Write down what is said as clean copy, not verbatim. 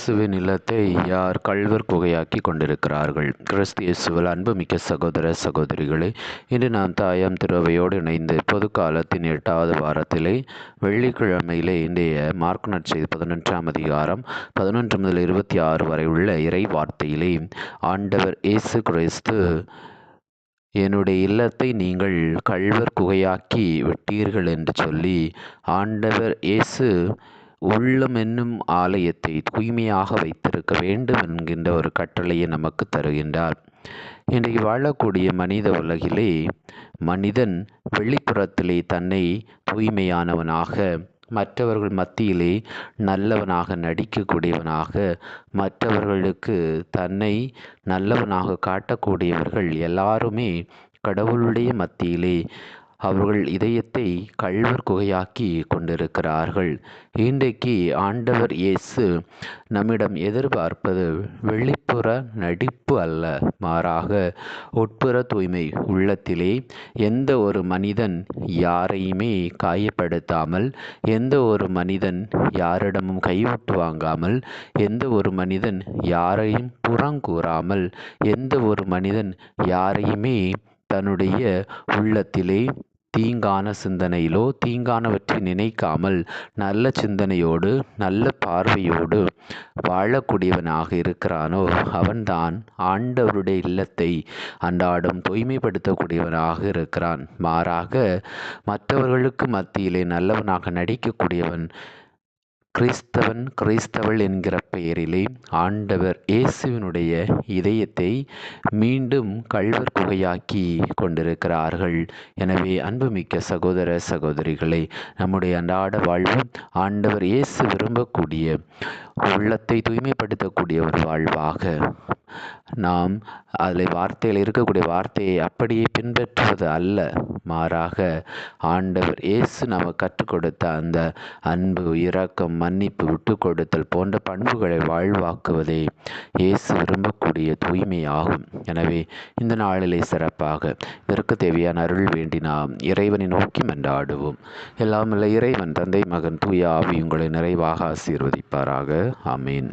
இயேசுவின் இல்லத்தை யார் கள்வர் குகையாக்கி கொண்டிருக்கிறார்கள்? கிறிஸ்து இயேசுவில் அன்புமிக்க சகோதர சகோதரிகளே, இன்று நாம் தாயாம் திருவையோடு இணைந்து பொது காலத்தின் 8வது வாரத்திலே வெள்ளிக்கிழமையிலே இன்றைய மார்க் நற்செய்தி 11ஆம் அதிகாரம் 11 முதல் 26 வரை உள்ள இறை வார்த்தையிலே ஆண்டவர் இயேசு கிறிஸ்து, என்னுடைய இல்லத்தை நீங்கள் கள்வர் குகையாக்கி விட்டீர்கள் என்று சொல்லி ஆண்டவர் இயேசு உள்ளம் என்னும் ஆலயத்தை தூய்மையாக வைத்திருக்க வேண்டும் என்கின்ற ஒரு கட்டளையை நமக்கு தருகின்றார். இன்றைக்கு வாழக்கூடிய மனித உலகிலே மனிதன் வெளிப்புறத்திலே தன்னை தூய்மையானவனாக, மற்றவர்கள் மத்தியிலே நல்லவனாக நடிக்கக்கூடியவனாக, மற்றவர்களுக்கு தன்னை நல்லவனாக காட்டக்கூடியவர்கள் எல்லாருமே கடவுளுடைய மத்தியிலே அவர்கள் இதயத்தை கள்வர் குகையாக்கி கொண்டிருக்கிறார்கள். இன்றைக்கு ஆண்டவர் இயேசு நம்மிடம் எதிர்பார்ப்பது வெளிப்புற நடிப்பு அல்ல, மாறாக உட்புற தூய்மை. உள்ளத்திலே எந்த ஒரு மனிதன் யாரையுமே காயப்படுத்தாமல், எந்த ஒரு மனிதன் யாரிடமும் கைவிட்டு வாங்காமல், எந்த ஒரு மனிதன் யாரையும் புறங்கூறாமல், எந்த ஒரு மனிதன் யாரையுமே தன்னுடைய உள்ளத்திலே தீங்கான சிந்தனையிலோ தீங்கானவற்றை நினைக்காமல் நல்ல சிந்தனையோடு நல்ல பார்வையோடு வாழக்கூடியவனாக இருக்கிறானோ அவன்தான் ஆண்டவருடைய இல்லத்தை அன்றாடம் தூய்மைப்படுத்தக்கூடியவனாக இருக்கிறான். மாறாக மற்றவர்களுக்கு மத்தியிலே நல்லவனாக நடிக்கக்கூடியவன் கிறிஸ்தவள் என்கிற பெயரிலே ஆண்டவர் இயேசுவினுடைய இதயத்தை மீண்டும் கள்வர் குகையாக்கி கொண்டிருக்கிறார்கள். எனவே அன்புமிக்க சகோதர சகோதரிகளை, நம்முடைய அன்றாட வாழ்வு ஆண்டவர் இயேசு விரும்பக்கூடிய உள்ளத்தை தூய்மைப்படுத்தக்கூடிய ஒரு வாழ்வாக, நாம் அதில் வார்த்தையில் இருக்கக்கூடிய வார்த்தையை அப்படியே பின்பற்றுவது அல்ல, மாறாக ஆண்டவர் இயேசு நமக்கு கற்றுக் கொடுத்த அந்த அன்பு, இரக்கம், மன்னிப்பு, விட்டு கொடுத்தல் போன்ற பண்புகளை வாழ்வாக்குவதே இயேசு விரும்பக்கூடிய தூய்மையாகும். எனவே இந்த நாளிலே சிறப்பாக இதற்கு தேவையான அருள் வேண்டி நாம் இறைவனை நோக்கி மன்றாடுவோம். எல்லாமல்ல இறைவன் தந்தை, மகன், தூய ஆவி உங்களை நிறைவாக ஆசீர்வதிப்பாராக. ஆமீன்.